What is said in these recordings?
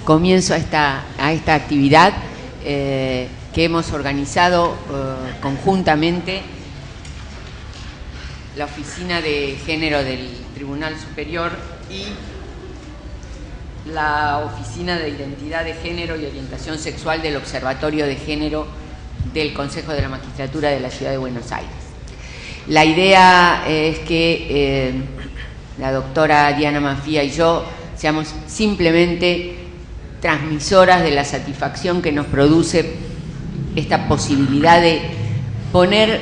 comienzo a esta actividad que hemos organizado conjuntamente la Oficina de Género del Tribunal Superior y la Oficina de Identidad de Género y Orientación Sexual del Observatorio de Género del Consejo de la Magistratura de la Ciudad de Buenos Aires. La idea es que la doctora Diana Maffia y yo seamos simplemente transmisoras de la satisfacción que nos produce esta posibilidad de poner,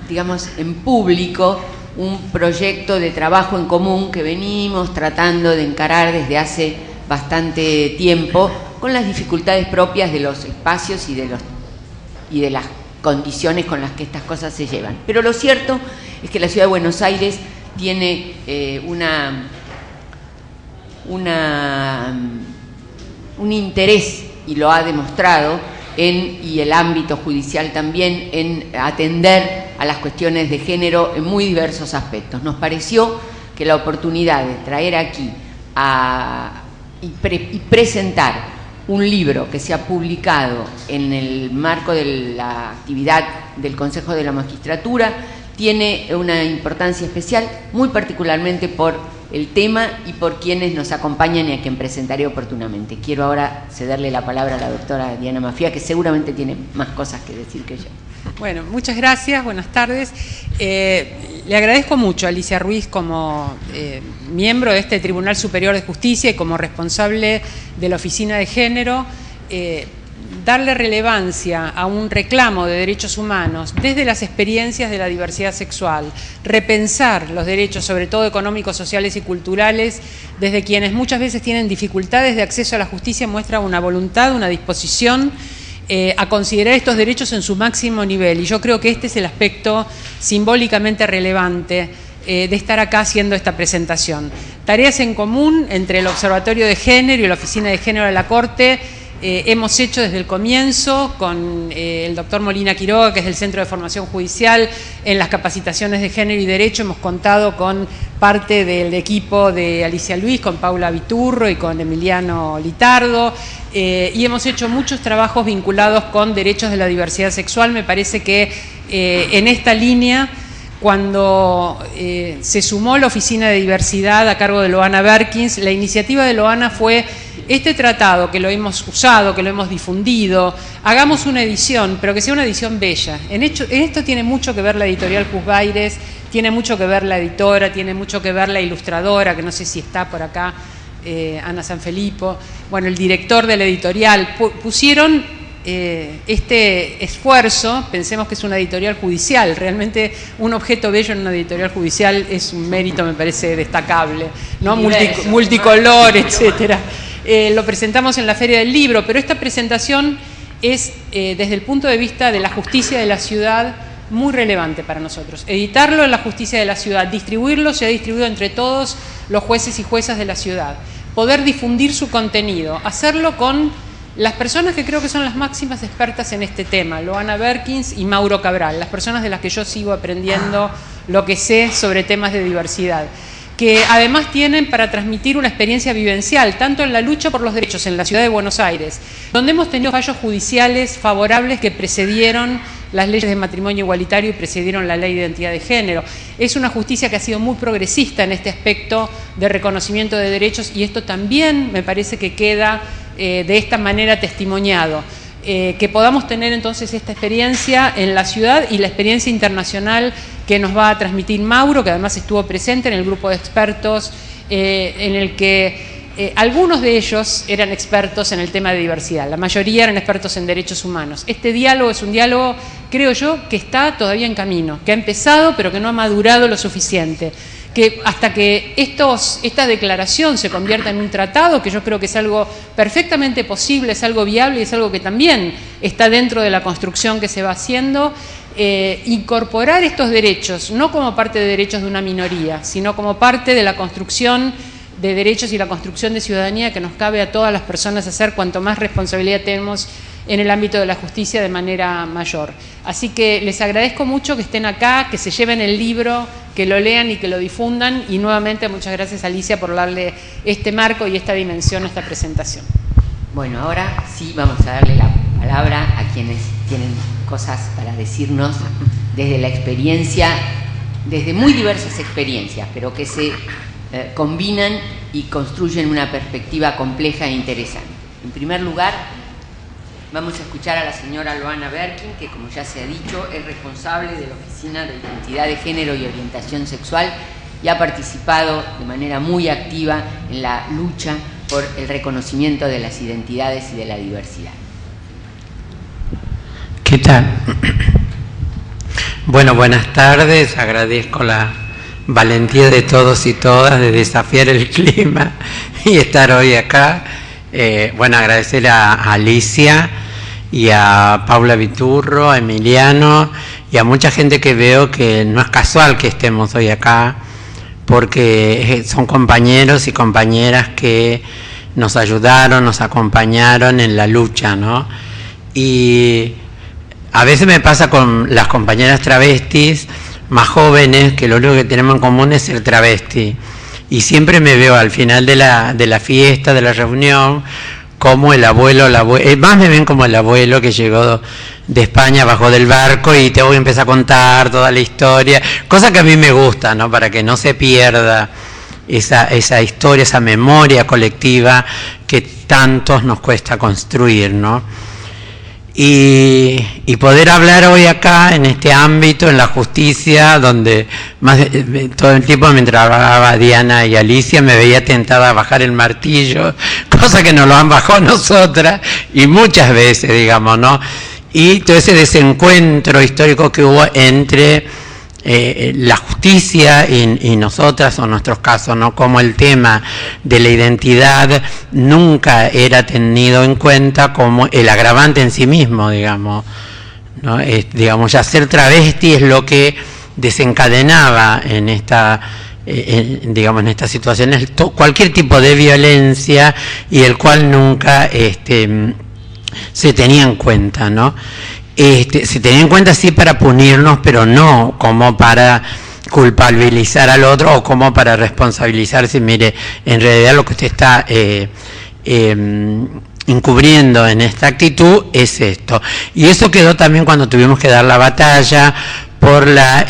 digamos, en público un proyecto de trabajo en común que venimos tratando de encarar desde hace bastante tiempo, con las dificultades propias de los espacios y de las condiciones con las que estas cosas se llevan. Pero lo cierto es que la Ciudad de Buenos Aires tiene un interés, y lo ha demostrado, y el ámbito judicial también, en atender a las cuestiones de género en muy diversos aspectos. Nos pareció que la oportunidad de traer aquí y presentar un libro que se ha publicado en el marco de la actividad del Consejo de la Magistratura tiene una importancia especial, muy particularmente por el tema y por quienes nos acompañan y a quien presentaré oportunamente. Quiero ahora cederle la palabra a la doctora Diana Maffia, que seguramente tiene más cosas que decir que yo. Bueno, muchas gracias, buenas tardes. Le agradezco mucho a Alicia Ruiz como miembro de este Tribunal Superior de Justicia y como responsable de la Oficina de Género, darle relevancia a un reclamo de derechos humanos desde las experiencias de la diversidad sexual, repensar los derechos, sobre todo económicos, sociales y culturales, desde quienes muchas veces tienen dificultades de acceso a la justicia, muestra una voluntad, una disposición a considerar estos derechos en su máximo nivel. Y yo creo que este es el aspecto simbólicamente relevante de estar acá haciendo esta presentación. Tareas en común entre el Observatorio de Género y la Oficina de Género de la Corte. Hemos hecho desde el comienzo con el doctor Molina Quiroga, que es del Centro de Formación Judicial, en las capacitaciones de género y derecho. Hemos contado con parte del equipo de Alicia Ruiz, con Paula Viturro y con Emiliano Litardo, y hemos hecho muchos trabajos vinculados con derechos de la diversidad sexual. Me parece que en esta línea, cuando se sumó la Oficina de Diversidad a cargo de Loana Berkins, la iniciativa de Loana fue: este tratado, que lo hemos usado, que lo hemos difundido, hagamos una edición, pero que sea una edición bella. En esto tiene mucho que ver la editorial Cusbaires, tiene mucho que ver la editora, tiene mucho que ver la ilustradora, que no sé si está por acá, Ana Sanfilippo, bueno, el director de la editorial. Pusieron este esfuerzo. Pensemos que es una editorial judicial, realmente un objeto bello en una editorial judicial es un mérito, me parece, destacable, ¿no? Multicolor, etcétera. Lo presentamos en la Feria del Libro, pero esta presentación es, desde el punto de vista de la justicia de la ciudad, muy relevante para nosotros. Editarlo en la justicia de la ciudad, distribuirlo, se ha distribuido entre todos los jueces y juezas de la ciudad, poder difundir su contenido, hacerlo con las personas que creo que son las máximas expertas en este tema, Loana Berkins y Mauro Cabral, las personas de las que yo sigo aprendiendo lo que sé sobre temas de diversidad, que además tienen para transmitir una experiencia vivencial, tanto en la lucha por los derechos en la Ciudad de Buenos Aires, donde hemos tenido fallos judiciales favorables que precedieron las leyes de matrimonio igualitario y precedieron la ley de identidad de género. Es una justicia que ha sido muy progresista en este aspecto de reconocimiento de derechos, y esto también me parece que queda de esta manera testimoniado. Que podamos tener entonces esta experiencia en la ciudad y la experiencia internacional que nos va a transmitir Mauro, que además estuvo presente en el grupo de expertos en el que algunos de ellos eran expertos en el tema de diversidad, la mayoría eran expertos en derechos humanos. Este diálogo es un diálogo, creo yo, que está todavía en camino, que ha empezado pero que no ha madurado lo suficiente, que hasta que esta declaración se convierta en un tratado, que yo creo que es algo perfectamente posible, es algo viable y es algo que también está dentro de la construcción que se va haciendo, incorporar estos derechos, no como parte de derechos de una minoría, sino como parte de la construcción de derechos y la construcción de ciudadanía que nos cabe a todas las personas hacer, cuanto más responsabilidad tenemos en el ámbito de la justicia de manera mayor. Así que les agradezco mucho que estén acá, que se lleven el libro, que lo lean y que lo difundan, y nuevamente muchas gracias, Alicia, por darle este marco y esta dimensión a esta presentación. Bueno, ahora sí vamos a darle la palabra a quienes tienen cosas para decirnos desde la experiencia, desde muy diversas experiencias, pero que se combinan y construyen una perspectiva compleja e interesante. En primer lugar, vamos a escuchar a la señora Loana Berkin, que, como ya se ha dicho, es responsable de la Oficina de Identidad de Género y Orientación Sexual y ha participado de manera muy activa en la lucha por el reconocimiento de las identidades y de la diversidad. ¿Qué tal? Bueno, buenas tardes. Agradezco la valentía de todos y todas de desafiar el clima y estar hoy acá. Bueno, agradecer a Alicia y a Paula Viturro, a Emiliano y a mucha gente que veo que no es casual que estemos hoy acá, porque son compañeros y compañeras que nos ayudaron, nos acompañaron en la lucha, ¿no? Y a veces me pasa con las compañeras travestis más jóvenes, que lo único que tenemos en común es ser travesti. Y siempre me veo al final de la fiesta, de la reunión, como el abuelo, más me ven como el abuelo que llegó de España, bajó del barco y tengo que empezar a contar toda la historia, cosa que a mí me gusta, ¿no? Para que no se pierda esa historia, esa memoria colectiva que tantos nos cuesta construir, ¿no? Y poder hablar hoy acá en este ámbito, en la justicia, donde todo el tiempo mientras hablaba Diana y Alicia me veía tentada a bajar el martillo, cosa que nos lo han bajado nosotras y muchas veces, digamos, ¿no? Y todo ese desencuentro histórico que hubo entre la justicia y nosotras, o nuestros casos, ¿no? Como el tema de la identidad nunca era tenido en cuenta como el agravante en sí mismo, digamos, ¿no? Digamos, ya ser travesti es lo que desencadenaba en digamos, en estas situaciones cualquier tipo de violencia, y el cual nunca se tenía en cuenta, ¿no? Se tenía en cuenta sí para punirnos, pero no como para culpabilizar al otro o como para responsabilizarse. Mire, en realidad lo que usted está encubriendo en esta actitud es esto. Y eso quedó también cuando tuvimos que dar la batalla por la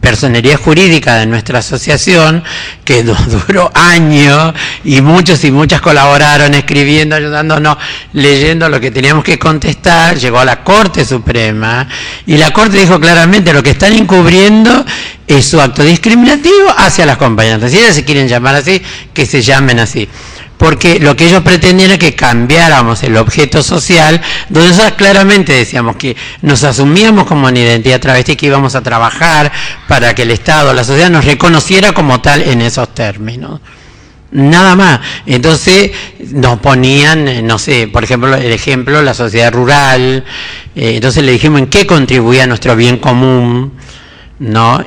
personería jurídica de nuestra asociación, que duró años y muchos y muchas colaboraron escribiendo, ayudándonos, leyendo lo que teníamos que contestar. Llegó a la Corte Suprema y la Corte dijo claramente: lo que están encubriendo es su acto discriminativo hacia las compañeras. Si ellas se quieren llamar así, que se llamen así. Porque lo que ellos pretendían era que cambiáramos el objeto social, donde nosotros claramente decíamos que nos asumíamos como una identidad travesti, que íbamos a trabajar para que el Estado, la sociedad nos reconociera como tal en esos términos. Nada más. Entonces nos ponían, no sé, por ejemplo, el ejemplo, la sociedad rural. Entonces le dijimos en qué contribuía nuestro bien común, ¿no?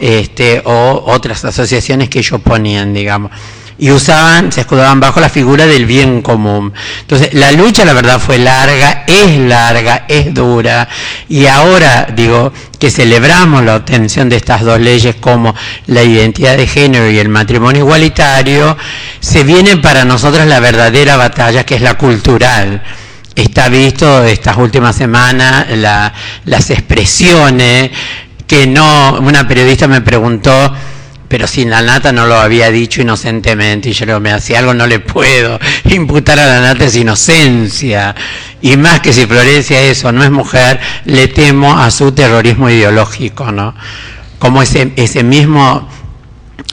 O otras asociaciones que ellos ponían, digamos. Y se escudaban bajo la figura del bien común. Entonces, la lucha, la verdad, fue larga, es dura, y ahora, digo, que celebramos la obtención de estas dos leyes como la identidad de género y el matrimonio igualitario, se viene para nosotros la verdadera batalla, que es la cultural. Está visto estas últimas semanas las expresiones que una periodista me preguntó, pero si la Nata no lo había dicho inocentemente, y yo le digo, si algo no le puedo imputar a la Nata es inocencia, y más que si Florencia eso no es mujer, le temo a su terrorismo ideológico, ¿no? Como ese mismo,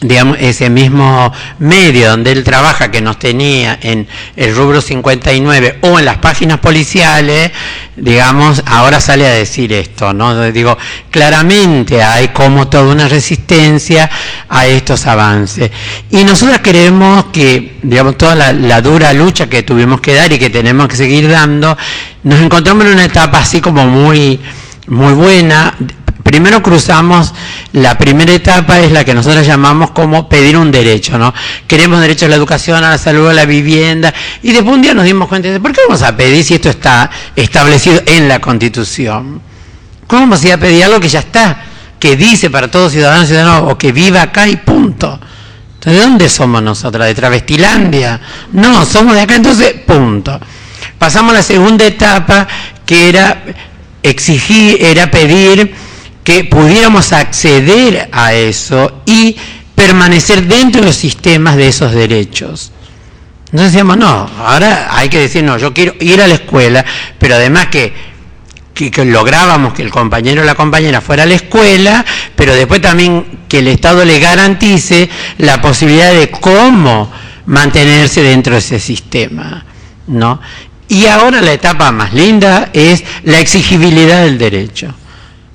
digamos, ese mismo medio donde él trabaja, que nos tenía en el rubro 59 o en las páginas policiales, digamos, ahora sale a decir esto, ¿no? Digo, claramente hay como toda una resistencia a estos avances. Y nosotros creemos que, digamos, toda la dura lucha que tuvimos que dar y que tenemos que seguir dando, nos encontramos en una etapa así como muy, muy buena. primero cruzamos, la primera etapa es la que nosotros llamamos como pedir un derecho, ¿no? Queremos derecho a la educación, a la salud, a la vivienda, y después un día nos dimos cuenta de, ¿por qué vamos a pedir si esto está establecido en la Constitución? ¿Cómo vamos a ir a pedir algo que ya está, que dice para todos ciudadanos y ciudadanos, o que viva acá y punto? Entonces, ¿de dónde somos nosotros? ¿De Travestilandia? No, somos de acá, entonces, punto. Pasamos a la segunda etapa, que era pedir que pudiéramos acceder a eso y permanecer dentro de los sistemas de esos derechos. Entonces decíamos, no, ahora hay que decir, no, yo quiero ir a la escuela, pero además que lográbamos que el compañero o la compañera fuera a la escuela, pero después también que el Estado le garantice la posibilidad de cómo mantenerse dentro de ese sistema, ¿no? Y ahora la etapa más linda es la exigibilidad del derecho.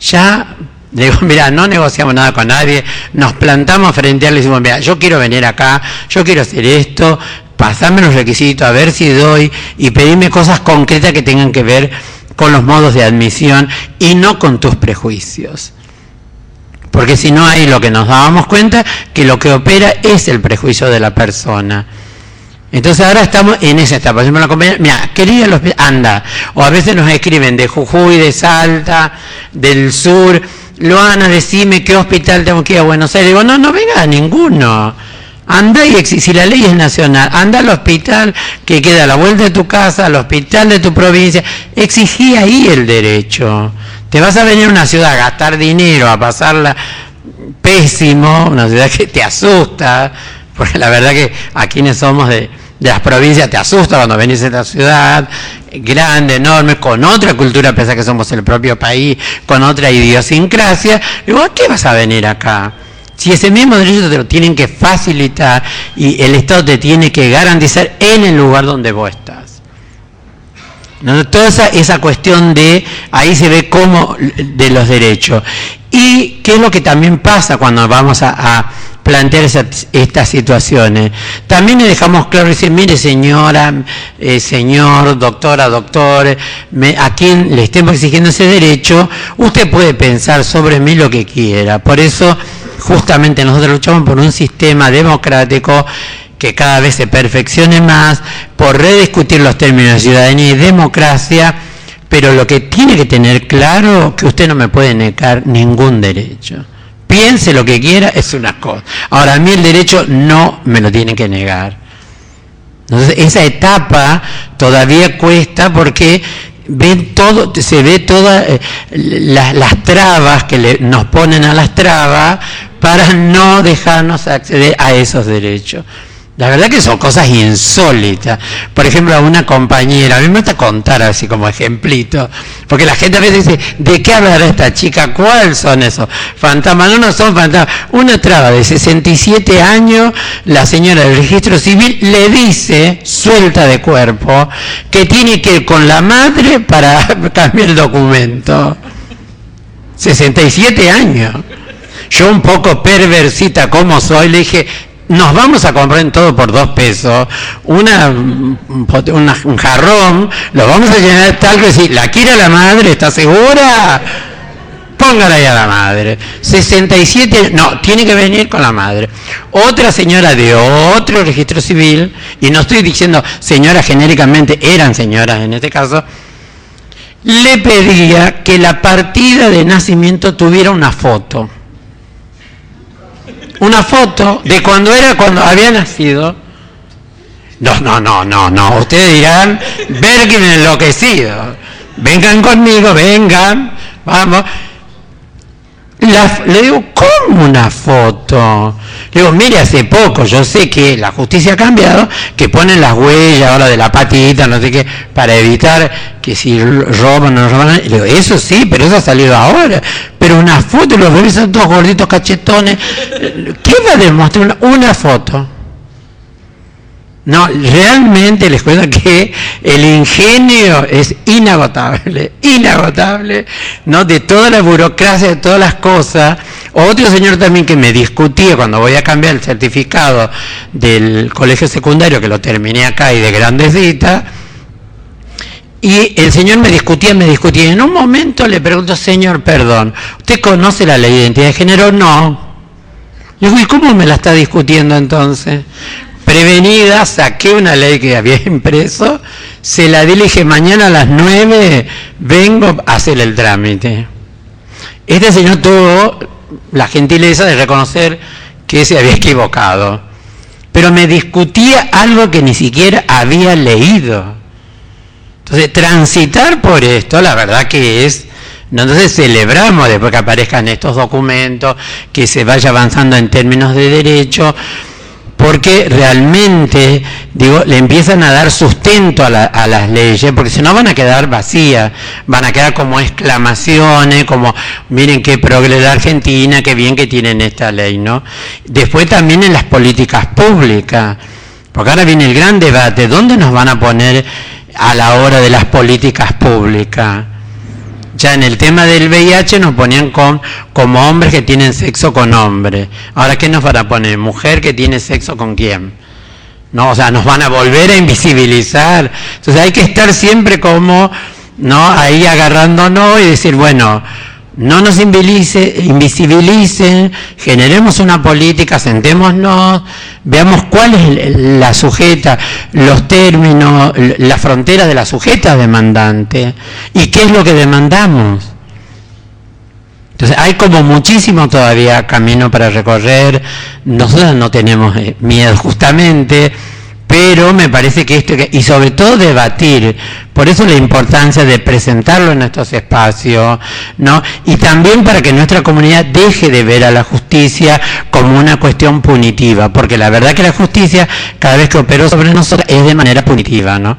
Ya, digo, mira, no negociamos nada con nadie, nos plantamos frente a él y decimos, mira, yo quiero venir acá, yo quiero hacer esto, pasame los requisitos, a ver si doy, y pedirme cosas concretas que tengan que ver con los modos de admisión y no con tus prejuicios. Porque si no, ahí lo que nos dábamos cuenta, que lo que opera es el prejuicio de la persona. Entonces ahora estamos en esa etapa. Yo me la compañera, mira, quería los anda, o a veces nos escriben de Jujuy, de Salta, del sur, Luana, decime qué hospital tengo que ir a Buenos Aires. Digo, no venga a ninguno. Anda y si la ley es nacional, anda al hospital que queda a la vuelta de tu casa, al hospital de tu provincia, exigí ahí el derecho. Te vas a venir a una ciudad a gastar dinero, a pasarla pésimo, una ciudad que te asusta, porque la verdad que a quienes somos de las provincias te asusta cuando venís a esta ciudad grande, enorme, con otra cultura, pese a que somos el propio país, con otra idiosincrasia. Digo, ¿a qué vas a venir acá? Si ese mismo derecho te lo tienen que facilitar y el Estado te tiene que garantizar en el lugar donde vos estás. ¿No? Toda esa cuestión de, ahí se ve cómo, de los derechos. Y qué es lo que también pasa cuando vamos a plantear estas situaciones. También le dejamos claro, decir, mire señora, señor, doctora, doctor, a quien le estemos exigiendo ese derecho, usted puede pensar sobre mí lo que quiera. Por eso, justamente nosotros luchamos por un sistema democrático que cada vez se perfeccione más, por rediscutir los términos de ciudadanía y democracia, pero lo que tiene que tener claro que usted no me puede negar ningún derecho. Piense lo que quiera, es una cosa. Ahora, a mí el derecho no me lo tiene que negar. Entonces, esa etapa todavía cuesta porque se ve todas las trabas que nos ponen a las trabas para no dejarnos acceder a esos derechos. La verdad que son cosas insólitas. Por ejemplo, a una compañera, a mí me gusta contar así como ejemplito, porque la gente a veces dice, ¿de qué hablará esta chica? ¿Cuáles son esos fantasmas? No son fantasmas. Una traba de 67 años, la señora del registro civil le dice, suelta de cuerpo, que tiene que ir con la madre para cambiar el documento. 67 años. Yo un poco perversita como soy, le dije, nos vamos a comprar en todo por 2 pesos, un jarrón, lo vamos a llenar de talco y decir, ¿la quiere la madre? ¿Está segura? Póngala ahí a la madre. 67, no, tiene que venir con la madre. Otra señora de otro registro civil, y no estoy diciendo señoras genéricamente, eran señoras en este caso, le pedía que la partida de nacimiento tuviera una foto. Una foto de cuando había nacido. No. Ustedes dirán, Bergin enloquecido. Vengan conmigo, vengan, vamos. Le digo, ¿cómo una foto? Le digo, mire, hace poco, yo sé que la justicia ha cambiado, que ponen las huellas ahora de la patita, no sé qué, para evitar que si roban o no roban. Le digo, eso sí, pero eso ha salido ahora. Pero una foto, los bebés son todos gorditos, cachetones. ¿Qué va a demostrar una foto? No, realmente les cuento que el ingenio es inagotable, ¿no? De toda la burocracia, de todas las cosas. Otro señor también que me discutía cuando voy a cambiar el certificado del colegio secundario, que lo terminé acá y de grandecita, Y el señor me discutía, y en un momento le pregunto, señor, perdón, ¿usted conoce la ley de identidad de género? No. Le digo, ¿y cómo me la está discutiendo entonces? Prevenida, saqué una ley que había impreso, se la di, le dije, mañana a las 9 vengo a hacer el trámite. Este señor tuvo la gentileza de reconocer que se había equivocado, pero me discutía algo que ni siquiera había leído. Entonces, transitar por esto, la verdad que es... Entonces celebramos después que aparezcan estos documentos, que se vaya avanzando en términos de derecho, porque realmente, digo, le empiezan a dar sustento a las leyes, porque si no van a quedar vacías, van a quedar como exclamaciones, como, miren qué progre la Argentina, qué bien que tienen esta ley, ¿no? Después también en las políticas públicas, porque ahora viene el gran debate, ¿dónde nos van a poner a la hora de las políticas públicas? Ya en el tema del VIH nos ponían como hombres que tienen sexo con hombres. Ahora, ¿qué nos van a poner? ¿Mujer que tiene sexo con quién? No, o sea, nos van a volver a invisibilizar. Entonces hay que estar siempre como, ¿no? Ahí agarrándonos y decir, bueno, no nos invisibilicen, generemos una política, sentémonos, veamos cuál es la sujeta, los términos, la frontera de la sujeta demandante y qué es lo que demandamos. Entonces hay como muchísimo todavía camino para recorrer, nosotros no tenemos miedo justamente, pero me parece que esto, y sobre todo debatir, por eso la importancia de presentarlo en estos espacios, ¿no? Y también para que nuestra comunidad deje de ver a la justicia como una cuestión punitiva, porque la verdad que la justicia, cada vez que operó sobre nosotros, es de manera punitiva, ¿no?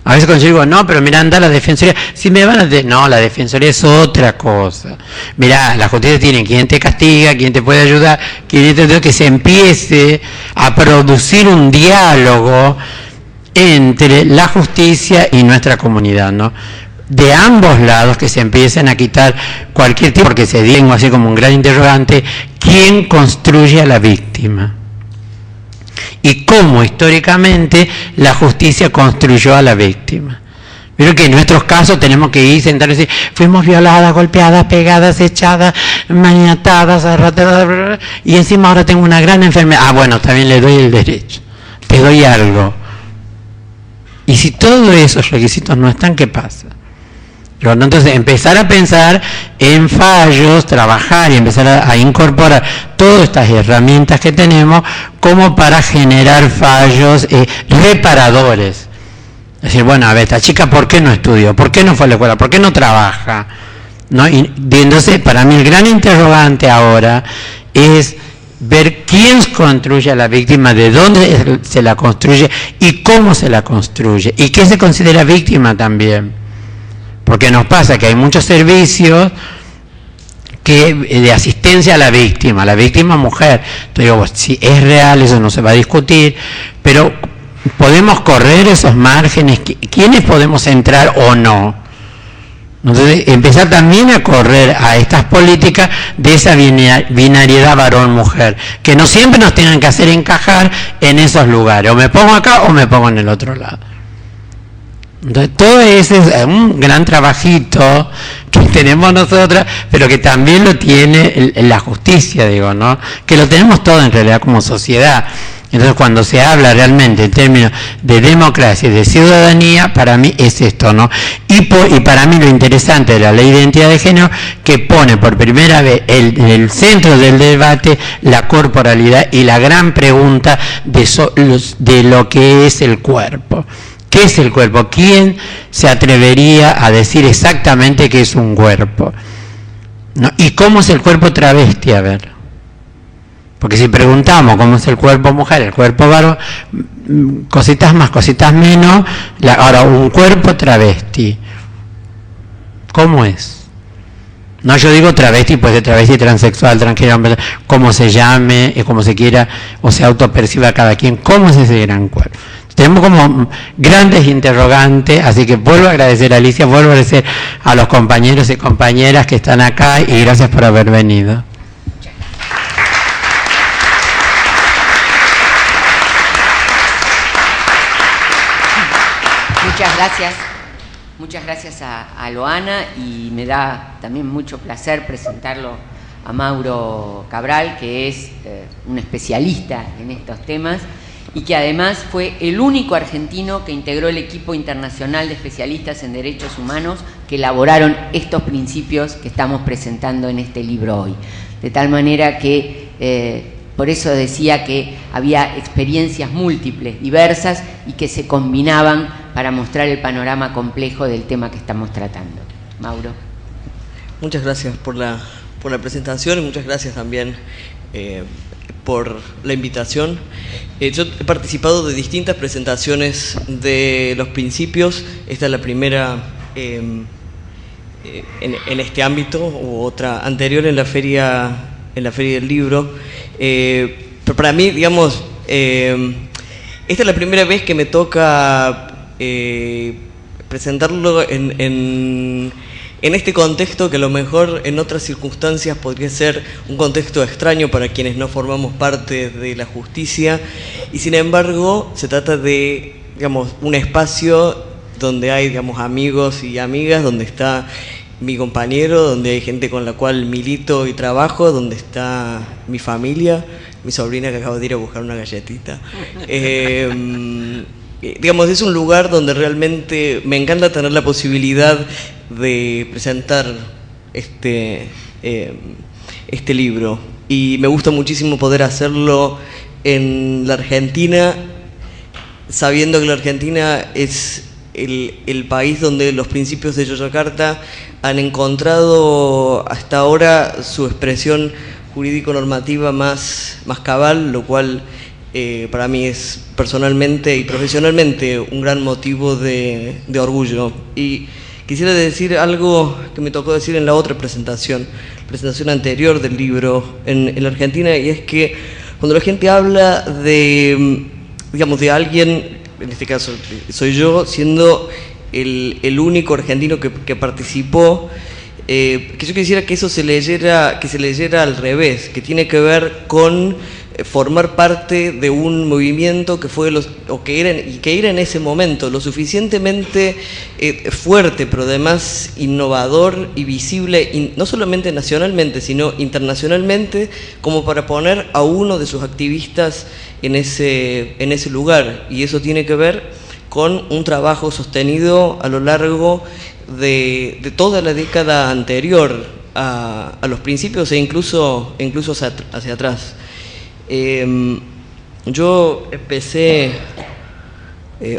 A veces cuando yo digo, no, pero mira, anda la defensoría, si me van a decir, no, la defensoría es otra cosa. Mira, la justicia tiene quien te castiga, quien te puede ayudar, que se empiece a producir un diálogo entre la justicia y nuestra comunidad, ¿no? De ambos lados, que se empiecen a quitar cualquier tipo, porque se diga así como un gran interrogante, ¿quién construye a la víctima? Y cómo históricamente la justicia construyó a la víctima. Pero que en nuestros casos tenemos que ir, sentarnos y decir, fuimos violadas, golpeadas, pegadas, echadas, maniatadas, arrastradas, y encima ahora tengo una gran enfermedad. Ah, bueno, también le doy el derecho, te doy algo. Y si todos esos requisitos no están, ¿qué pasa? Entonces, empezar a pensar en fallos, trabajar y empezar a incorporar todas estas herramientas que tenemos como para generar fallos reparadores. Es decir, bueno, a ver, esta chica, ¿por qué no estudió? ¿Por qué no fue a la escuela? ¿Por qué no trabaja? ¿No? Y entonces, para mí el gran interrogante ahora es ver quién construye a la víctima, de dónde se la construye y cómo se la construye. Y qué se considera víctima también. Porque nos pasa que hay muchos servicios de asistencia a la víctima mujer. Entonces digo, pues, si es real, eso no se va a discutir, pero podemos correr esos márgenes, ¿quiénes podemos entrar o no? Entonces, empezar también a correr a estas políticas de esa binariedad varón-mujer, que no siempre nos tengan que hacer encajar en esos lugares, o me pongo acá o me pongo en el otro lado. Entonces, todo ese es un gran trabajito que tenemos nosotras, pero que también lo tiene la justicia, digo, ¿no? Que lo tenemos todo en realidad como sociedad. Entonces, cuando se habla realmente en términos de democracia y de ciudadanía, para mí es esto, ¿no? Y para mí lo interesante de la Ley de Identidad de Género, que pone por primera vez en el centro del debate la corporalidad y la gran pregunta de lo que es el cuerpo. ¿Qué es el cuerpo? ¿Quién se atrevería a decir exactamente qué es un cuerpo? ¿No? ¿Y cómo es el cuerpo travesti? A ver. Porque si preguntamos cómo es el cuerpo mujer, el cuerpo varón, cositas más, cositas menos, ahora un cuerpo travesti, ¿cómo es? No, yo digo travesti, pues de travesti, transexual, transgénero, como se llame, como se quiera, o se autoperciba cada quien, ¿cómo es ese gran cuerpo? Tenemos como grandes interrogantes, así que vuelvo a agradecer a Alicia, vuelvo a agradecer a los compañeros y compañeras que están acá y gracias por haber venido. Muchas gracias. Muchas gracias a Loana, y me da también mucho placer presentarlo a Mauro Cabral, que es un especialista en estos temas y que además fue el único argentino que integró el equipo internacional de especialistas en derechos humanos que elaboraron estos principios que estamos presentando en este libro hoy. De tal manera que por eso decía que había experiencias múltiples, diversas, y que se combinaban para mostrar el panorama complejo del tema que estamos tratando. Mauro. Muchas gracias por la presentación, y muchas gracias también por la invitación. Yo he participado de distintas presentaciones de los principios. Esta es la primera en este ámbito, u otra anterior en la feria del libro. Pero para mí, digamos, esta es la primera vez que me toca presentarlo en este contexto, que a lo mejor en otras circunstancias podría ser un contexto extraño para quienes no formamos parte de la justicia, y sin embargo se trata de, digamos, un espacio donde hay, digamos, amigos y amigas, donde está mi compañero, donde hay gente con la cual milito y trabajo, donde está mi familia, mi sobrina que acaba de ir a buscar una galletita. Digamos, es un lugar donde realmente me encanta tener la posibilidad de presentar este libro, y me gusta muchísimo poder hacerlo en la Argentina, sabiendo que la Argentina es el país donde los principios de Yogyakarta han encontrado hasta ahora su expresión jurídico-normativa más cabal, lo cual para mí es personalmente y profesionalmente un gran motivo de orgullo. Y quisiera decir algo que me tocó decir en la otra presentación anterior del libro en la Argentina, y es que cuando la gente habla de, digamos, de alguien, en este caso soy yo, siendo el único argentino que participó, que yo quisiera que eso se leyera al revés, que tiene que ver con formar parte de un movimiento que era en ese momento lo suficientemente fuerte, pero además innovador y visible, y no solamente nacionalmente, sino internacionalmente, como para poner a uno de sus activistas en ese lugar. Y eso tiene que ver con un trabajo sostenido a lo largo de toda la década anterior a los principios, e incluso hacia atrás. Yo empecé,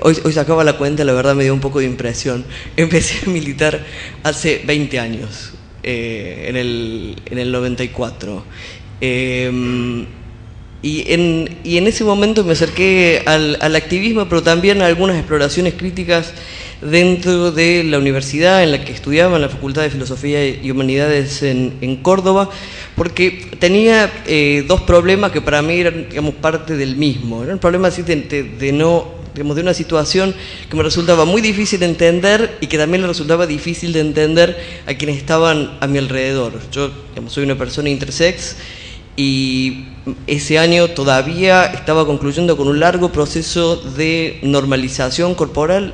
hoy sacaba la cuenta, la verdad me dio un poco de impresión. Empecé a militar hace 20 años, en el 94. Y en ese momento me acerqué al activismo, pero también a algunas exploraciones críticas dentro de la universidad en la que estudiaba, en la Facultad de Filosofía y Humanidades en Córdoba, porque tenía dos problemas que para mí eran, digamos, parte del mismo. Era un problema así de una situación que me resultaba muy difícil de entender, y que también le resultaba difícil de entender a quienes estaban a mi alrededor. Yo, digamos, soy una persona intersex, y ese año todavía estaba concluyendo con un largo proceso de normalización corporal,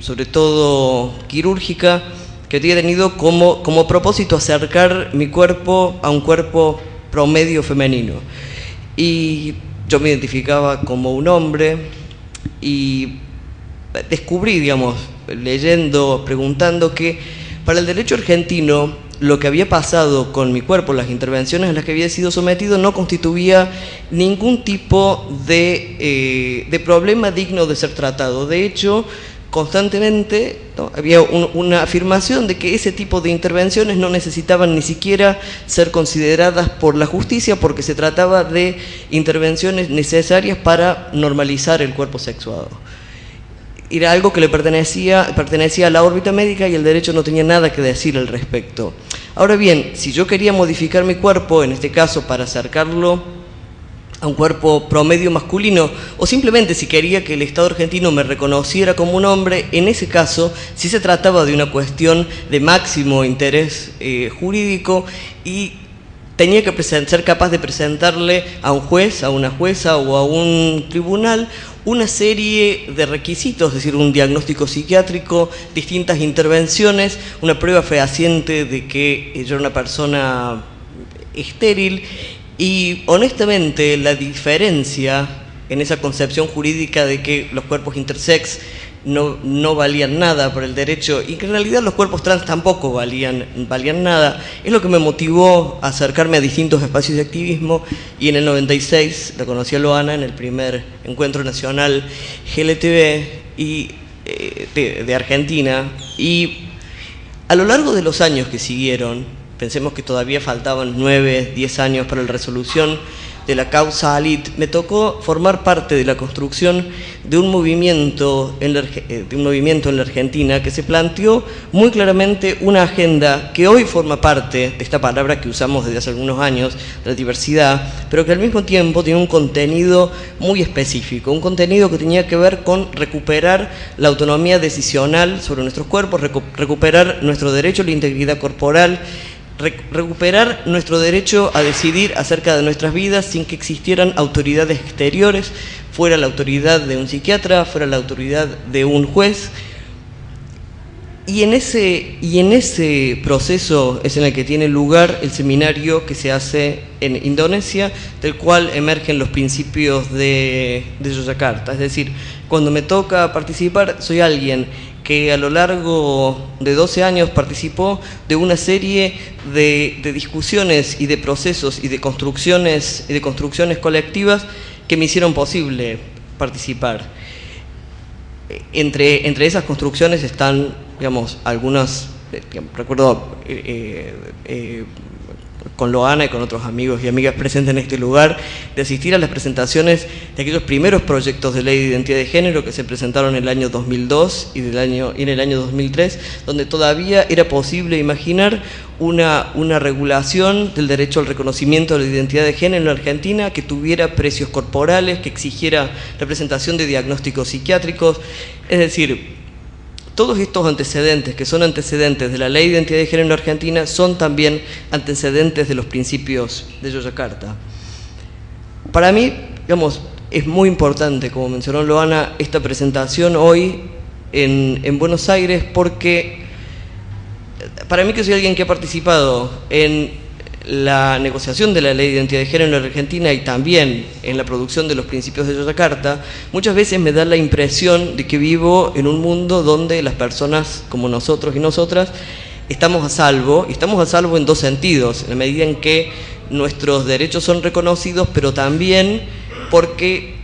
sobre todo quirúrgica, que había tenido como propósito acercar mi cuerpo a un cuerpo promedio femenino. Y yo me identificaba como un hombre, y descubrí, digamos, leyendo, preguntando, que para el derecho argentino lo que había pasado con mi cuerpo, las intervenciones a las que había sido sometido, no constituía ningún tipo de problema digno de ser tratado. De hecho, constantemente, ¿no?, había una afirmación de que ese tipo de intervenciones no necesitaban ni siquiera ser consideradas por la justicia, porque se trataba de intervenciones necesarias para normalizar el cuerpo sexuado. Era algo que le pertenecía a la órbita médica, y el derecho no tenía nada que decir al respecto. Ahora bien, si yo quería modificar mi cuerpo, en este caso para acercarlo a un cuerpo promedio masculino, o simplemente si quería que el Estado argentino me reconociera como un hombre, en ese caso sí se trataba de una cuestión de máximo interés jurídico, y tenía que ser capaz de presentarle a un juez, a una jueza o a un tribunal una serie de requisitos, es decir, un diagnóstico psiquiátrico, distintas intervenciones, una prueba fehaciente de que yo era una persona estéril, y honestamente la diferencia en esa concepción jurídica de que los cuerpos intersex no valían nada por el derecho y que en realidad los cuerpos trans tampoco valían nada, es lo que me motivó a acercarme a distintos espacios de activismo, y en el 96 la conocí a Loana en el primer encuentro nacional GLTB de Argentina, y a lo largo de los años que siguieron, pensemos que todavía faltaban 9, 10 años para la resolución de la causa Alit, me tocó formar parte de la construcción de un movimiento en la Argentina que se planteó muy claramente una agenda que hoy forma parte de esta palabra que usamos desde hace algunos años, de la diversidad, pero que al mismo tiempo tiene un contenido muy específico, un contenido que tenía que ver con recuperar la autonomía decisional sobre nuestros cuerpos, recuperar nuestro derecho a la integridad corporal, recuperar nuestro derecho a decidir acerca de nuestras vidas sin que existieran autoridades exteriores, fuera la autoridad de un psiquiatra, fuera la autoridad de un juez. Y en ese proceso es en el que tiene lugar el seminario que se hace en Indonesia, del cual emergen los principios de Yogyakarta. Es decir, cuando me toca participar, soy alguien que a lo largo de 12 años participó de una serie de discusiones y de procesos y de construcciones colectivas que me hicieron posible participar. Entre esas construcciones están, digamos, algunas, recuerdo con Loana y con otros amigos y amigas presentes en este lugar, de asistir a las presentaciones de aquellos primeros proyectos de ley de identidad de género que se presentaron en el año 2002 y en el año 2003, donde todavía era posible imaginar una regulación del derecho al reconocimiento de la identidad de género en Argentina que tuviera precios corporales, que exigiera la presentación de diagnósticos psiquiátricos. Es decir, todos estos antecedentes, que son antecedentes de la ley de identidad de género en Argentina, son también antecedentes de los principios de Yogyakarta. Para mí, digamos, es muy importante, como mencionó Loana, esta presentación hoy en Buenos Aires, porque para mí, que soy alguien que ha participado en la negociación de la ley de identidad de género en la Argentina y también en la producción de los principios de Yogyakarta, muchas veces me da la impresión de que vivo en un mundo donde las personas como nosotros y nosotras estamos a salvo, y estamos a salvo en dos sentidos, en la medida en que nuestros derechos son reconocidos, pero también porque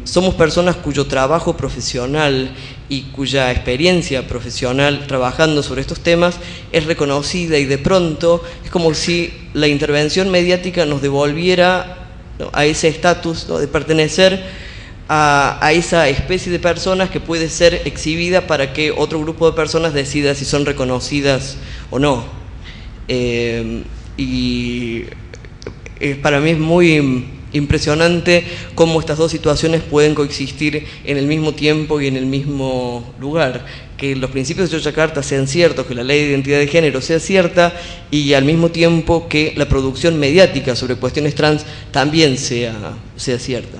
somos personas cuyo trabajo profesional y cuya experiencia profesional trabajando sobre estos temas es reconocida, y de pronto es como si la intervención mediática nos devolviera, ¿no?, a ese estatus, ¿no?, de pertenecer a esa especie de personas que puede ser exhibida para que otro grupo de personas decida si son reconocidas o no. Para mí es muy impresionante cómo estas dos situaciones pueden coexistir en el mismo tiempo y en el mismo lugar. Que los principios de Yogyakarta sean ciertos, que la ley de identidad de género sea cierta, y al mismo tiempo que la producción mediática sobre cuestiones trans también sea cierta.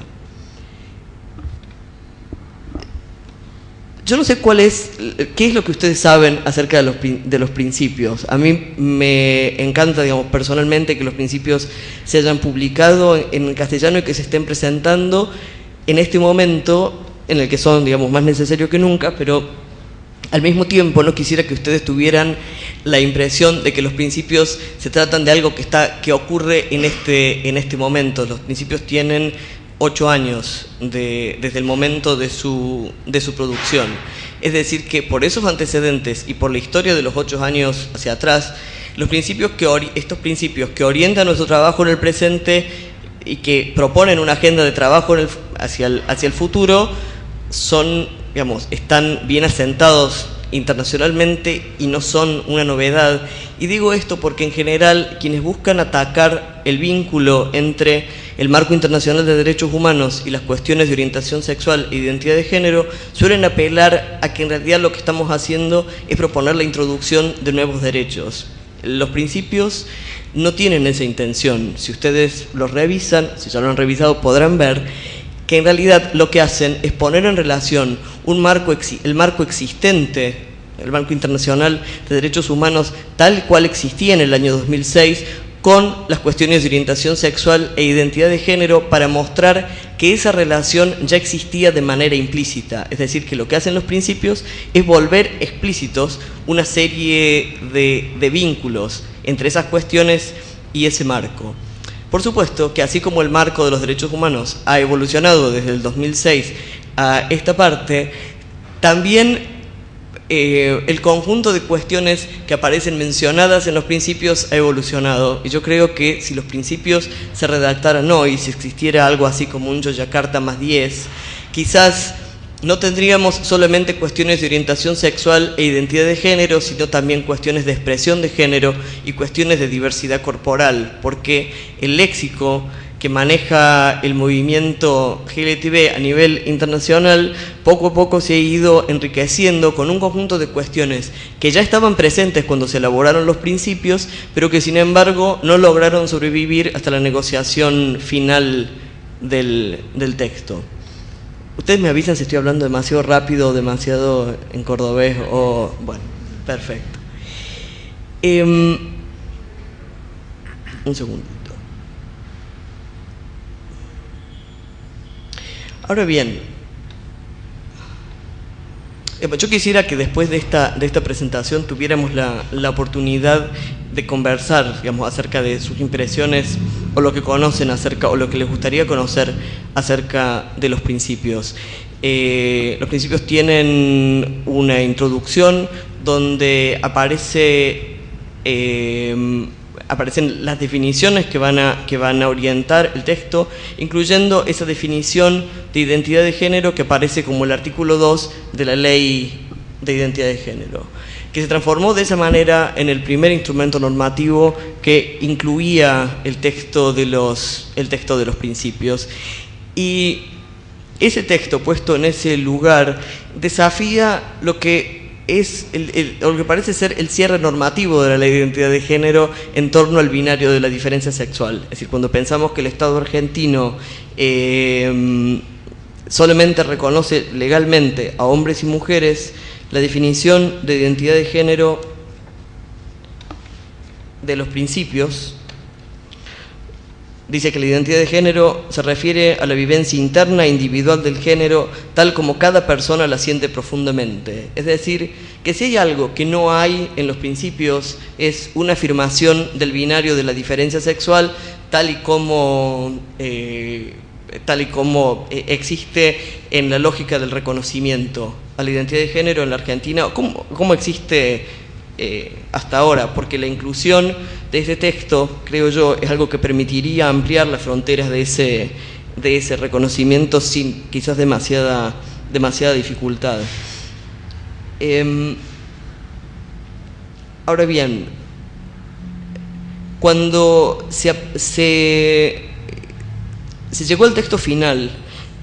Yo no sé qué es lo que ustedes saben acerca de los principios. A mí me encanta, digamos, personalmente, que los principios se hayan publicado en castellano y que se estén presentando en este momento en el que son, digamos, más necesarios que nunca, pero al mismo tiempo no quisiera que ustedes tuvieran la impresión de que los principios se tratan de algo que ocurre en este momento. Los principios tienen 8 años desde el momento de su producción. Es decir, que por esos antecedentes y por la historia de los 8 años hacia atrás, estos principios que orientan nuestro trabajo en el presente y que proponen una agenda de trabajo hacia el futuro, están bien asentados internacionalmente y no son una novedad. Y digo esto porque en general quienes buscan atacar el vínculo entre el marco internacional de derechos humanos y las cuestiones de orientación sexual e identidad de género suelen apelar a que en realidad lo que estamos haciendo es proponer la introducción de nuevos derechos. Los principios no tienen esa intención. Si ustedes los revisan, si ya lo han revisado, podrán ver que en realidad lo que hacen es poner en relación el marco existente, el marco internacional de derechos humanos tal cual existía en el año 2006, con las cuestiones de orientación sexual e identidad de género, para mostrar que esa relación ya existía de manera implícita. Es decir, que lo que hacen los principios es volver explícitos una serie de vínculos entre esas cuestiones y ese marco. Por supuesto que así como el marco de los derechos humanos ha evolucionado desde el 2006 a esta parte, también el conjunto de cuestiones que aparecen mencionadas en los principios ha evolucionado. Y yo creo que si los principios se redactaran hoy, si existiera algo así como un Yogyakarta más 10, quizás no tendríamos solamente cuestiones de orientación sexual e identidad de género, sino también cuestiones de expresión de género y cuestiones de diversidad corporal, porque el léxico que maneja el movimiento LGTB a nivel internacional poco a poco se ha ido enriqueciendo con un conjunto de cuestiones que ya estaban presentes cuando se elaboraron los principios, pero que sin embargo no lograron sobrevivir hasta la negociación final del texto. Ustedes me avisan si estoy hablando demasiado rápido o demasiado en cordobés o... Bueno, perfecto. Un segundito. Ahora bien, yo quisiera que después de esta presentación tuviéramos la oportunidad de conversar, digamos, acerca de sus impresiones o lo que conocen acerca, o lo que les gustaría conocer acerca de los principios. Los principios tienen una introducción donde aparecen las definiciones que van a orientar el texto, incluyendo esa definición de identidad de género que aparece como el artículo 2 de la Ley de Identidad de Género, que se transformó de esa manera en el primer instrumento normativo que incluía el texto de los principios. Y ese texto puesto en ese lugar desafía lo que es lo que parece ser el cierre normativo de la Ley de Identidad de Género en torno al binario de la diferencia sexual. Es decir, cuando pensamos que el Estado argentino solamente reconoce legalmente a hombres y mujeres, la definición de identidad de género de los principios dice que la identidad de género se refiere a la vivencia interna e individual del género tal como cada persona la siente profundamente. Es decir, que si hay algo que no hay en los principios es una afirmación del binario de la diferencia sexual tal y como existe en la lógica del reconocimiento a la identidad de género en la Argentina, como existe hasta ahora, porque la inclusión de este texto, creo yo, es algo que permitiría ampliar las fronteras de ese reconocimiento sin quizás demasiada dificultad. Ahora bien, cuando se llegó al texto final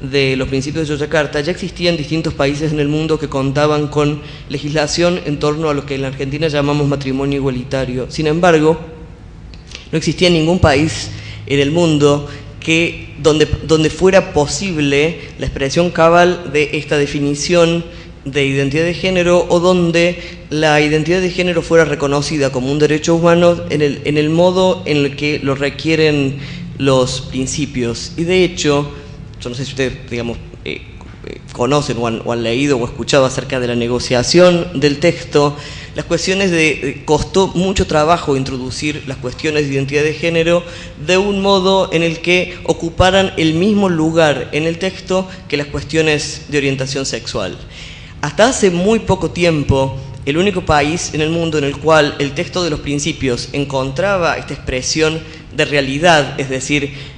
de los principios de Yogyakarta, ya existían distintos países en el mundo que contaban con legislación en torno a lo que en la Argentina llamamos matrimonio igualitario. Sin embargo, no existía ningún país en el mundo donde fuera posible la expresión cabal de esta definición de identidad de género, o donde la identidad de género fuera reconocida como un derecho humano en el modo en el que lo requieren los principios. Y de hecho, yo no sé si ustedes, digamos, conocen o han leído o escuchado acerca de la negociación del texto, las cuestiones costó mucho trabajo introducir las cuestiones de identidad de género de un modo en el que ocuparan el mismo lugar en el texto que las cuestiones de orientación sexual. Hasta hace muy poco tiempo, el único país en el mundo en el cual el texto de los principios encontraba esta expresión de realidad, es decir,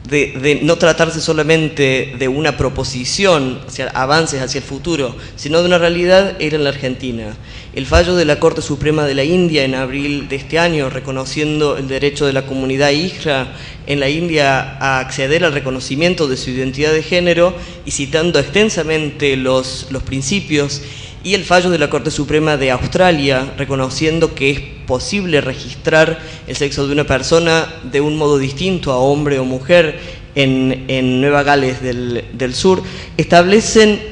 de no tratarse solamente de una proposición, hacia avances hacia el futuro, sino de una realidad, era en la Argentina. El fallo de la Corte Suprema de la India en abril de este año, reconociendo el derecho de la comunidad hijra en la India a acceder al reconocimiento de su identidad de género y citando extensamente los principios, y el fallo de la Corte Suprema de Australia, reconociendo que es posible registrar el sexo de una persona de un modo distinto a hombre o mujer en Nueva Gales del Sur, establecen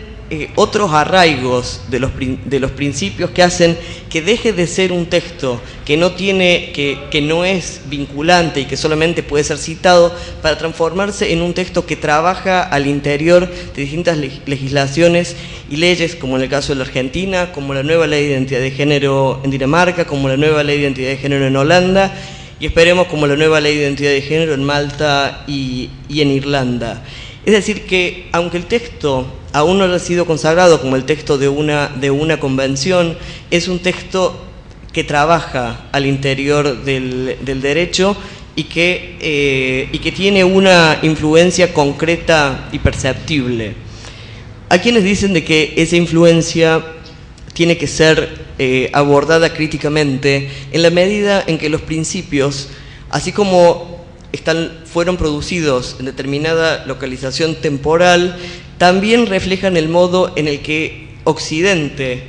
otros arraigos de los principios que hacen que deje de ser un texto que no es vinculante y que solamente puede ser citado, para transformarse en un texto que trabaja al interior de distintas legislaciones y leyes, como en el caso de la Argentina, como la nueva ley de identidad de género en Dinamarca, como la nueva ley de identidad de género en Holanda, y esperemos como la nueva ley de identidad de género en Malta y en Irlanda. Es decir que, aunque el texto aún no ha sido consagrado como el texto de una convención, es un texto que trabaja al interior del derecho y que tiene una influencia concreta y perceptible. Hay quienes dicen de que esa influencia tiene que ser abordada críticamente en la medida en que los principios, así como fueron producidos en determinada localización temporal, también reflejan el modo en el que Occidente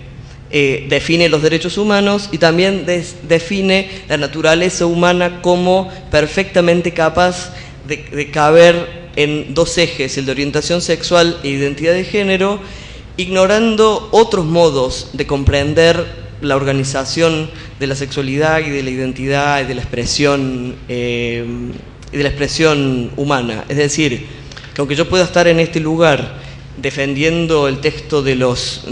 define los derechos humanos y también define la naturaleza humana como perfectamente capaz de caber en dos ejes, el de orientación sexual e identidad de género, ignorando otros modos de comprender la organización de la sexualidad y de la identidad y de la expresión humana. Es decir, que aunque yo pueda estar en este lugar defendiendo el texto de los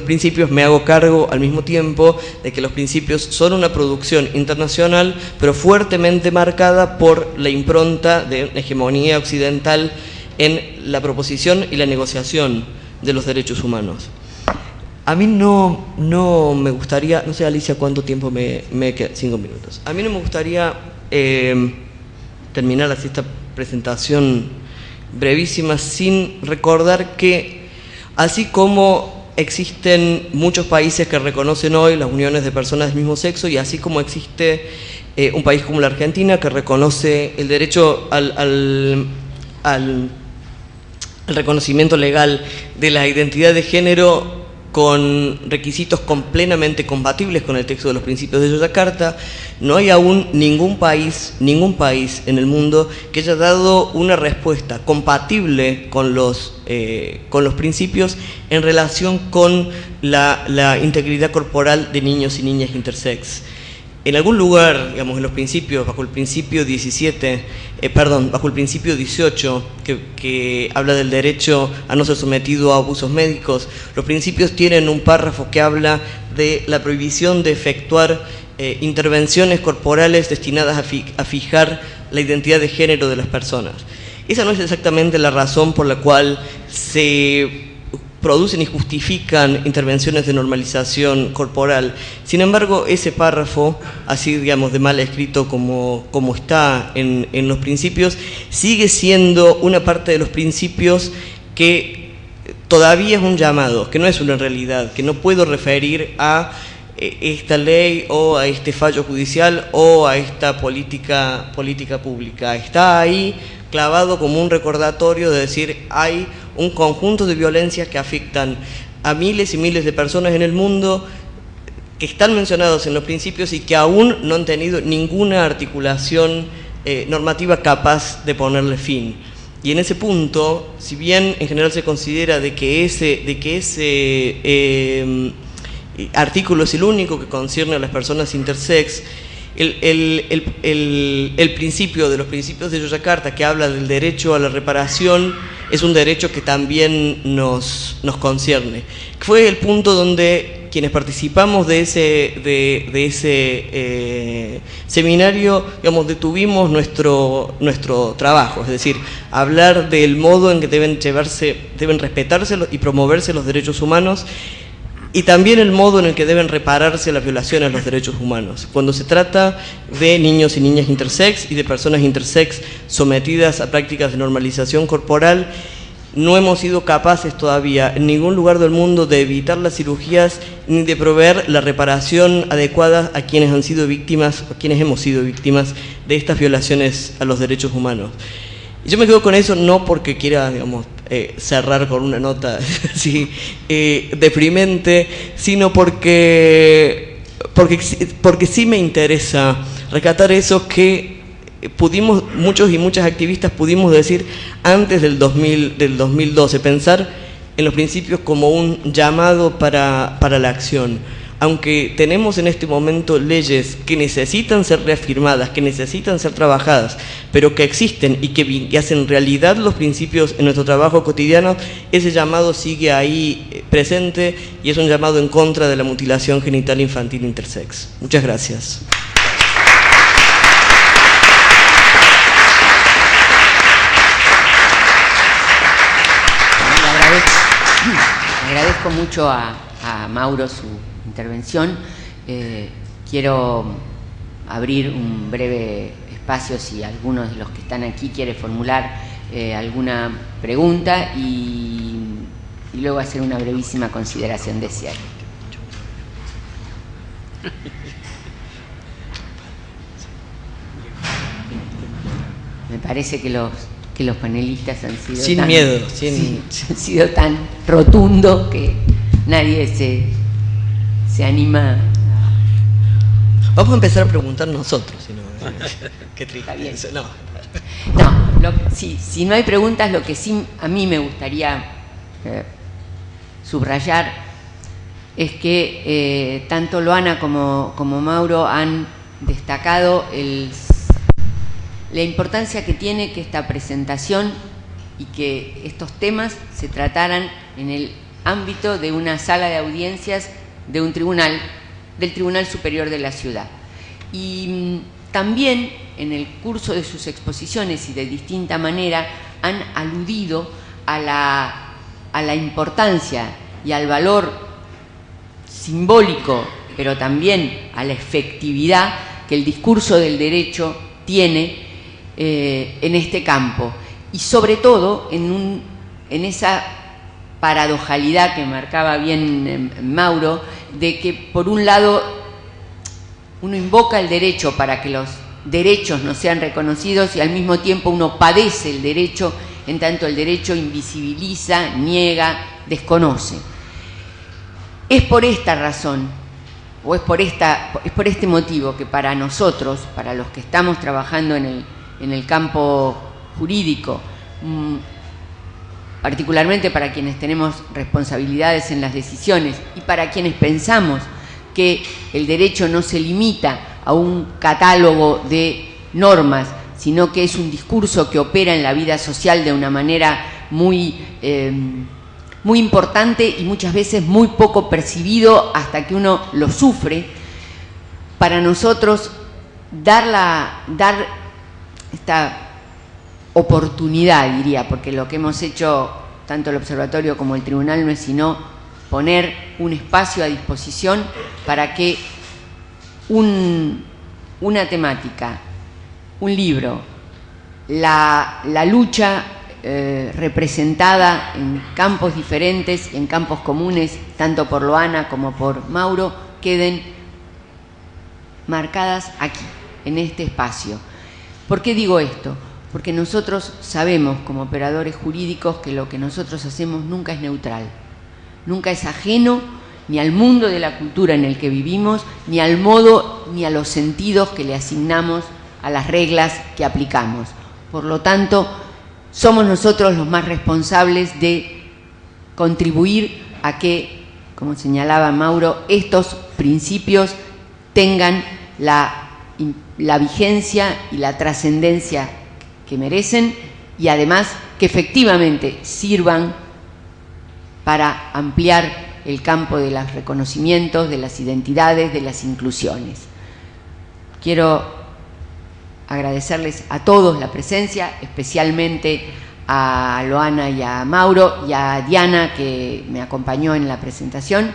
principios, me hago cargo al mismo tiempo de que los principios son una producción internacional, pero fuertemente marcada por la impronta de una hegemonía occidental en la proposición y la negociación de los derechos humanos. A mí no me gustaría, no sé, Alicia, ¿cuánto tiempo me queda? 5 minutos. A mí no me gustaría terminar así esta presentación brevísima sin recordar que, así como existen muchos países que reconocen hoy las uniones de personas del mismo sexo, y así como existe un país como la Argentina que reconoce el derecho al reconocimiento legal de la identidad de género con requisitos plenamente compatibles con el texto de los principios de Yakarta, no hay aún ningún país en el mundo que haya dado una respuesta compatible con los principios en relación con la integridad corporal de niños y niñas intersex. En algún lugar, digamos, en los principios, bajo el principio 18, que habla del derecho a no ser sometido a abusos médicos, los principios tienen un párrafo que habla de la prohibición de efectuar intervenciones corporales destinadas a fijar la identidad de género de las personas. Esa no es exactamente la razón por la cual se producen y justifican intervenciones de normalización corporal. Sin embargo, ese párrafo, así digamos de mal escrito como está en los principios, sigue siendo una parte de los principios que todavía es un llamado, que no es una realidad, que no puedo referir a esta ley o a este fallo judicial o a esta política pública. Está ahí clavado como un recordatorio de decir, hay un conjunto de violencias que afectan a miles y miles de personas en el mundo, que están mencionados en los principios y que aún no han tenido ninguna articulación normativa capaz de ponerle fin. Y en ese punto, si bien en general se considera de que ese artículo es el único que concierne a las personas intersex, el principio de los principios de Yakarta, que habla del derecho a la reparación, es un derecho que también nos concierne. Fue el punto donde quienes participamos de ese seminario, digamos, detuvimos nuestro trabajo, es decir, hablar del modo en que deben respetarse y promoverse los derechos humanos, y también el modo en el que deben repararse las violaciones a los derechos humanos. Cuando se trata de niños y niñas intersex y de personas intersex sometidas a prácticas de normalización corporal, no hemos sido capaces todavía en ningún lugar del mundo de evitar las cirugías ni de proveer la reparación adecuada a quienes han sido víctimas, a quienes hemos sido víctimas de estas violaciones a los derechos humanos. Y yo me quedo con eso no porque quiera, digamos, cerrar con una nota así, deprimente, sino porque sí me interesa rescatar eso que pudimos, muchos y muchas activistas pudimos decir antes del 2012, pensar en los principios como un llamado para la acción. Aunque tenemos en este momento leyes que necesitan ser reafirmadas, que necesitan ser trabajadas, pero que existen y que hacen realidad los principios en nuestro trabajo cotidiano, ese llamado sigue ahí presente y es un llamado en contra de la mutilación genital infantil intersex. Muchas gracias. Agradezco mucho a Mauro su intervención. Quiero abrir un breve espacio si alguno de los que están aquí quiere formular alguna pregunta y luego hacer una brevísima consideración de cierre. Me parece que los panelistas han sido sin miedo, han sido tan rotundos que nadie se anima. Vamos a empezar a preguntar nosotros, si no. Qué triste. No. Si no hay preguntas, lo que sí a mí me gustaría subrayar es que tanto Loana como Mauro han destacado la importancia que tiene que esta presentación y que estos temas se trataran en el ámbito de una sala de audiencias de un tribunal, del Tribunal Superior de la Ciudad. Y también en el curso de sus exposiciones y de distinta manera han aludido a la importancia y al valor simbólico, pero también a la efectividad que el discurso del derecho tiene en este campo. Y sobre todo en esa paradojalidad que marcaba bien Mauro, de que por un lado uno invoca el derecho para que los derechos no sean reconocidos y al mismo tiempo uno padece el derecho, en tanto el derecho invisibiliza, niega, desconoce. Es por esta razón, o es por este motivo que para nosotros, para los que estamos trabajando en el campo jurídico, particularmente para quienes tenemos responsabilidades en las decisiones y para quienes pensamos que el derecho no se limita a un catálogo de normas, sino que es un discurso que opera en la vida social de una manera muy importante y muchas veces muy poco percibido hasta que uno lo sufre. Para nosotros dar esta oportunidad, diría, porque lo que hemos hecho tanto el observatorio como el tribunal no es sino poner un espacio a disposición para que una temática, un libro, la lucha representada en campos diferentes, en campos comunes, tanto por Loana como por Mauro, queden marcadas aquí, en este espacio. ¿Por qué digo esto? Porque nosotros sabemos como operadores jurídicos que lo que nosotros hacemos nunca es neutral, nunca es ajeno ni al mundo de la cultura en el que vivimos, ni al modo ni a los sentidos que le asignamos a las reglas que aplicamos. Por lo tanto, somos nosotros los más responsables de contribuir a que, como señalaba Mauro, estos principios tengan la vigencia y la trascendencia que merecen y además que efectivamente sirvan para ampliar el campo de los reconocimientos, de las identidades, de las inclusiones. Quiero agradecerles a todos la presencia, especialmente a Loana y a Mauro y a Diana, que me acompañó en la presentación,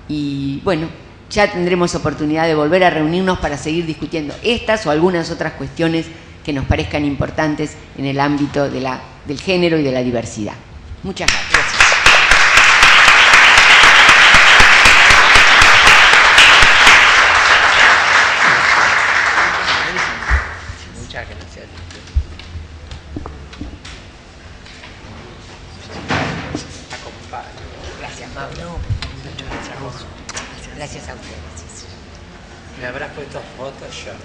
y bueno, ya tendremos oportunidad de volver a reunirnos para seguir discutiendo estas o algunas otras cuestiones que nos parezcan importantes en el ámbito del género y de la diversidad. Muchas gracias. Muchas gracias. amable. Gracias a ustedes. Me habrás puesto Photoshop.